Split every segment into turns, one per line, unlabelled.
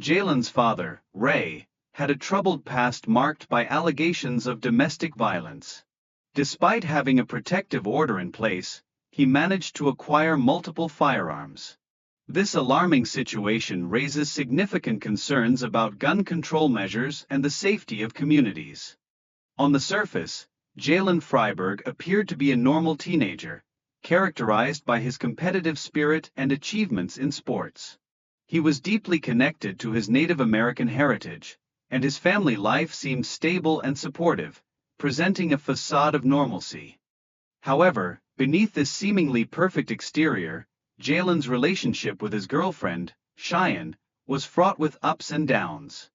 Jaylen's father, Ray, had a troubled past marked by allegations of domestic violence. Despite having a protective order in place, he managed to acquire multiple firearms. This alarming situation raises significant concerns about gun control measures and the safety of communities. On the surface, Jaylen Freiberg appeared to be a normal teenager, characterized by his competitive spirit and achievements in sports. He was deeply connected to his Native American heritage, and his family life seemed stable and supportive, presenting a facade of normalcy. However, beneath this seemingly perfect exterior, Jaylen's relationship with his girlfriend, Cheyenne, was fraught with ups and downs.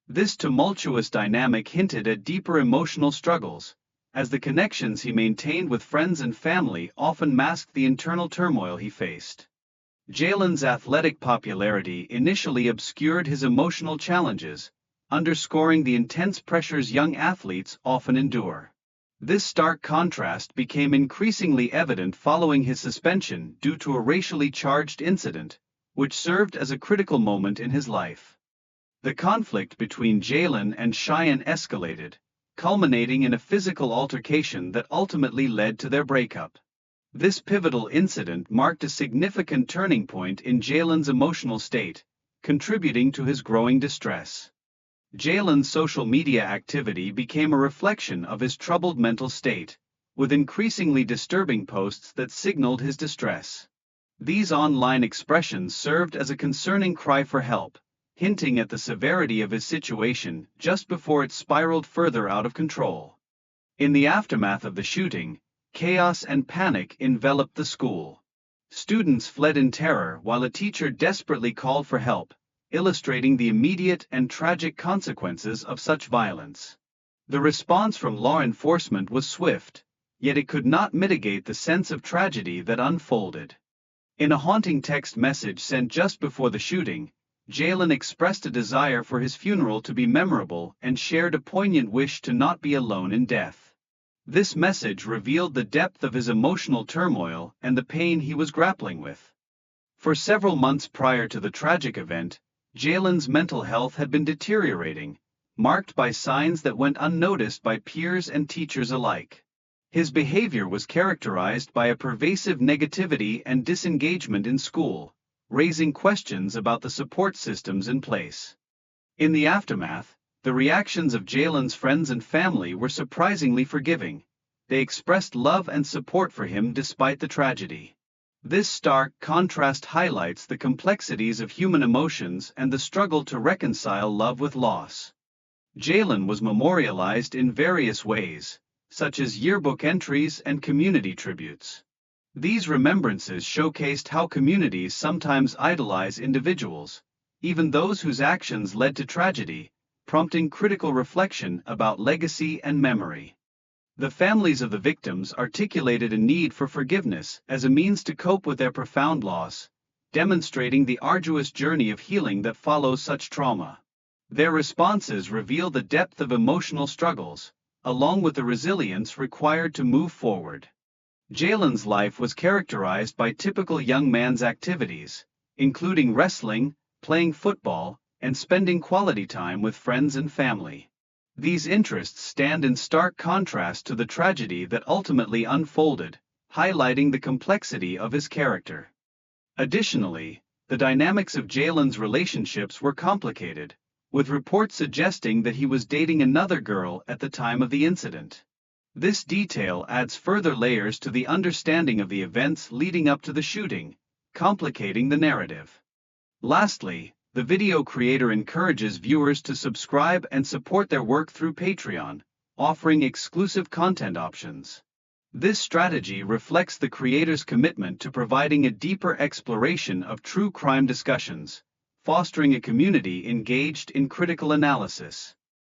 This tumultuous dynamic hinted at deeper emotional struggles, as the connections he maintained with friends and family often masked the internal turmoil he faced. Jaylen's athletic popularity initially obscured his emotional challenges, underscoring the intense pressures young athletes often endure. This stark contrast became increasingly evident following his suspension due to a racially charged incident, which served as a critical moment in his life. The conflict between Jaylen and Cheyenne escalated, culminating in a physical altercation that ultimately led to their breakup. This pivotal incident marked a significant turning point in Jaylen's emotional state, contributing to his growing distress. Jaylen's social media activity became a reflection of his troubled mental state, with increasingly disturbing posts that signaled his distress. These online expressions served as a concerning cry for help, hinting at the severity of his situation just before it spiraled further out of control. In the aftermath of the shooting, chaos and panic enveloped the school. Students fled in terror while a teacher desperately called for help, illustrating the immediate and tragic consequences of such violence. The response from law enforcement was swift, yet it could not mitigate the sense of tragedy that unfolded. In a haunting text message sent just before the shooting, Jaylen expressed a desire for his funeral to be memorable and shared a poignant wish to not be alone in death. This message revealed the depth of his emotional turmoil and the pain he was grappling with. For several months prior to the tragic event, Jaylen's mental health had been deteriorating, marked by signs that went unnoticed by peers and teachers alike. His behavior was characterized by a pervasive negativity and disengagement in school, raising questions about the support systems in place. In the aftermath, the reactions of Jaylen's friends and family were surprisingly forgiving. They expressed love and support for him despite the tragedy. This stark contrast highlights the complexities of human emotions and the struggle to reconcile love with loss. Jaylen was memorialized in various ways, such as yearbook entries and community tributes. These remembrances showcased how communities sometimes idolize individuals, even those whose actions led to tragedy, prompting critical reflection about legacy and memory. The families of the victims articulated a need for forgiveness as a means to cope with their profound loss, demonstrating the arduous journey of healing that follows such trauma. Their responses reveal the depth of emotional struggles, along with the resilience required to move forward. Jaylen's life was characterized by typical young man's activities, including wrestling, playing football, and spending quality time with friends and family. These interests stand in stark contrast to the tragedy that ultimately unfolded, highlighting the complexity of his character. Additionally, the dynamics of Jaylen's relationships were complicated, with reports suggesting that he was dating another girl at the time of the incident. This detail adds further layers to the understanding of the events leading up to the shooting, complicating the narrative. Lastly, the video creator encourages viewers to subscribe and support their work through Patreon, offering exclusive content options. This strategy reflects the creator's commitment to providing a deeper exploration of true crime discussions, fostering a community engaged in critical analysis.